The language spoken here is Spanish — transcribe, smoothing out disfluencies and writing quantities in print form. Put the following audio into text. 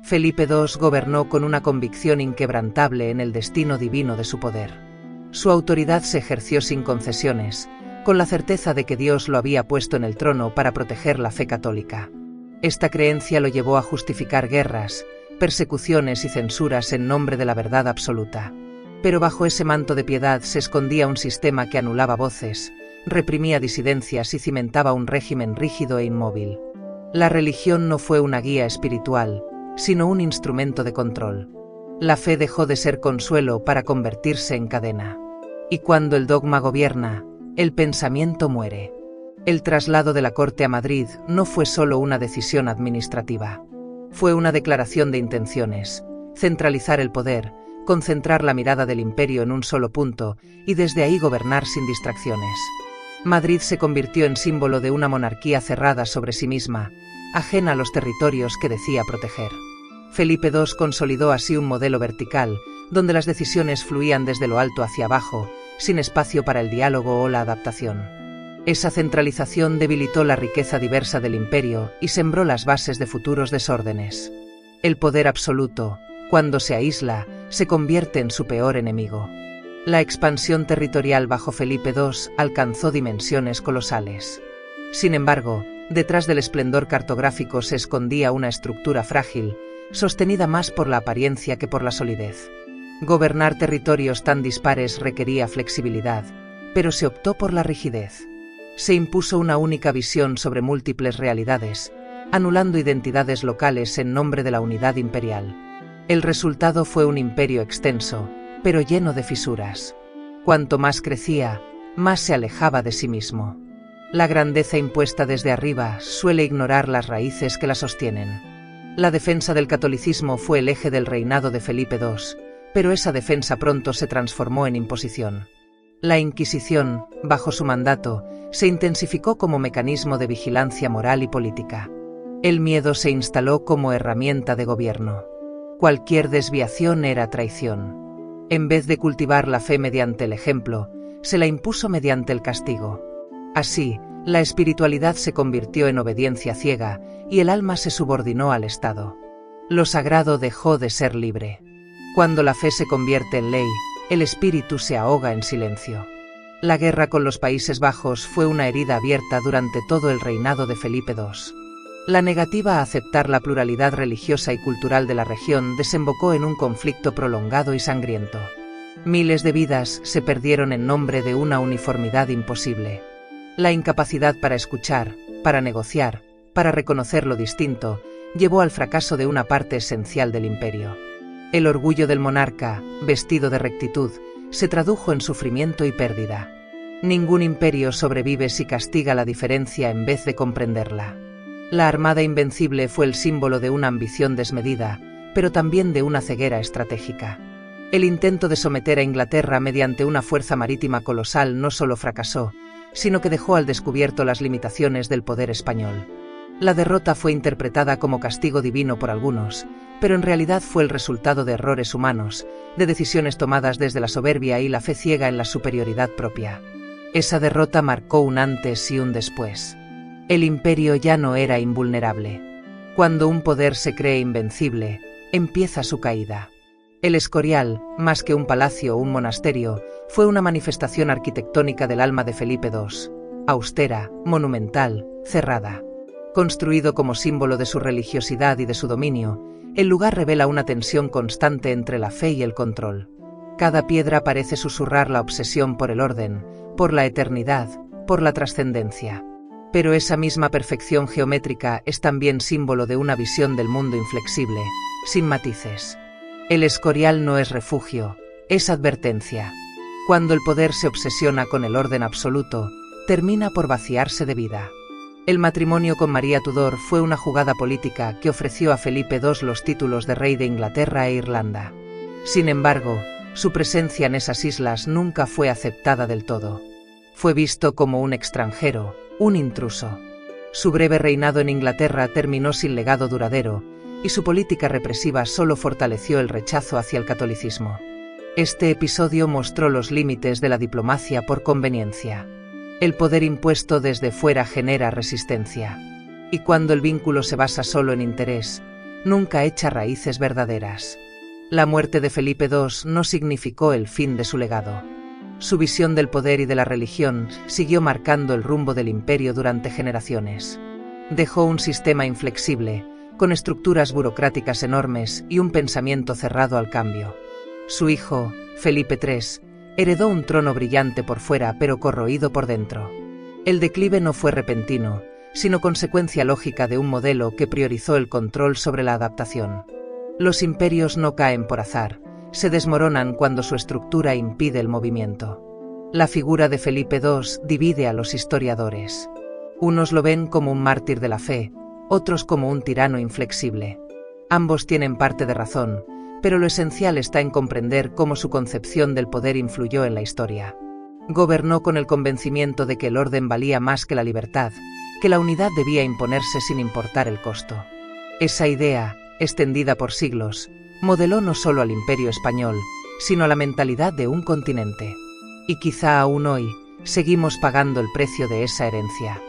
Felipe II gobernó con una convicción inquebrantable en el destino divino de su poder. Su autoridad se ejerció sin concesiones, con la certeza de que Dios lo había puesto en el trono para proteger la fe católica. Esta creencia lo llevó a justificar guerras, persecuciones y censuras en nombre de la verdad absoluta. Pero bajo ese manto de piedad se escondía un sistema que anulaba voces, reprimía disidencias y cimentaba un régimen rígido e inmóvil. La religión no fue una guía espiritual, sino un instrumento de control. La fe dejó de ser consuelo para convertirse en cadena. Y cuando el dogma gobierna, el pensamiento muere. El traslado de la corte a Madrid no fue solo una decisión administrativa. Fue una declaración de intenciones: centralizar el poder, concentrar la mirada del imperio en un solo punto y desde ahí gobernar sin distracciones. Madrid se convirtió en símbolo de una monarquía cerrada sobre sí misma, ajena a los territorios que decía proteger. Felipe II consolidó así un modelo vertical, donde las decisiones fluían desde lo alto hacia abajo, sin espacio para el diálogo o la adaptación. Esa centralización debilitó la riqueza diversa del imperio y sembró las bases de futuros desórdenes. El poder absoluto, cuando se aísla, se convierte en su peor enemigo. La expansión territorial bajo Felipe II alcanzó dimensiones colosales. Sin embargo, detrás del esplendor cartográfico se escondía una estructura frágil, sostenida más por la apariencia que por la solidez. Gobernar territorios tan dispares requería flexibilidad, pero se optó por la rigidez. Se impuso una única visión sobre múltiples realidades, anulando identidades locales en nombre de la unidad imperial. El resultado fue un imperio extenso, pero lleno de fisuras. Cuanto más crecía, más se alejaba de sí mismo. La grandeza impuesta desde arriba suele ignorar las raíces que la sostienen. La defensa del catolicismo fue el eje del reinado de Felipe II, pero esa defensa pronto se transformó en imposición. La Inquisición, bajo su mandato, se intensificó como mecanismo de vigilancia moral y política. El miedo se instaló como herramienta de gobierno. Cualquier desviación era traición. En vez de cultivar la fe mediante el ejemplo, se la impuso mediante el castigo. Así, la espiritualidad se convirtió en obediencia ciega y el alma se subordinó al Estado. Lo sagrado dejó de ser libre. Cuando la fe se convierte en ley, el espíritu se ahoga en silencio. La guerra con los Países Bajos fue una herida abierta durante todo el reinado de Felipe II. La negativa a aceptar la pluralidad religiosa y cultural de la región desembocó en un conflicto prolongado y sangriento. Miles de vidas se perdieron en nombre de una uniformidad imposible. La incapacidad para escuchar, para negociar, para reconocer lo distinto, llevó al fracaso de una parte esencial del imperio. El orgullo del monarca, vestido de rectitud, se tradujo en sufrimiento y pérdida. Ningún imperio sobrevive si castiga la diferencia en vez de comprenderla. La Armada Invencible fue el símbolo de una ambición desmedida, pero también de una ceguera estratégica. El intento de someter a Inglaterra mediante una fuerza marítima colosal no solo fracasó, sino que dejó al descubierto las limitaciones del poder español. La derrota fue interpretada como castigo divino por algunos, pero en realidad fue el resultado de errores humanos, de decisiones tomadas desde la soberbia y la fe ciega en la superioridad propia. Esa derrota marcó un antes y un después. El imperio ya no era invulnerable. Cuando un poder se cree invencible, empieza su caída. El Escorial, más que un palacio o un monasterio, fue una manifestación arquitectónica del alma de Felipe II, austera, monumental, cerrada. Construido como símbolo de su religiosidad y de su dominio, el lugar revela una tensión constante entre la fe y el control. Cada piedra parece susurrar la obsesión por el orden, por la eternidad, por la trascendencia. Pero esa misma perfección geométrica es también símbolo de una visión del mundo inflexible, sin matices. El Escorial no es refugio, es advertencia. Cuando el poder se obsesiona con el orden absoluto, termina por vaciarse de vida. El matrimonio con María Tudor fue una jugada política que ofreció a Felipe II los títulos de rey de Inglaterra e Irlanda. Sin embargo, su presencia en esas islas nunca fue aceptada del todo. Fue visto como un extranjero, un intruso. Su breve reinado en Inglaterra terminó sin legado duradero, y su política represiva solo fortaleció el rechazo hacia el catolicismo. Este episodio mostró los límites de la diplomacia por conveniencia. El poder impuesto desde fuera genera resistencia. Y cuando el vínculo se basa solo en interés, nunca echa raíces verdaderas. La muerte de Felipe II no significó el fin de su legado. Su visión del poder y de la religión siguió marcando el rumbo del imperio durante generaciones. Dejó un sistema inflexible, con estructuras burocráticas enormes y un pensamiento cerrado al cambio. Su hijo, Felipe III, heredó un trono brillante por fuera pero corroído por dentro. El declive no fue repentino, sino consecuencia lógica de un modelo que priorizó el control sobre la adaptación. Los imperios no caen por azar, se desmoronan cuando su estructura impide el movimiento. La figura de Felipe II divide a los historiadores. Unos lo ven como un mártir de la fe, otros como un tirano inflexible. Ambos tienen parte de razón, pero lo esencial está en comprender cómo su concepción del poder influyó en la historia. Gobernó con el convencimiento de que el orden valía más que la libertad, que la unidad debía imponerse sin importar el costo. Esa idea, extendida por siglos, modeló no solo al Imperio español, sino a la mentalidad de un continente. Y quizá aún hoy, seguimos pagando el precio de esa herencia.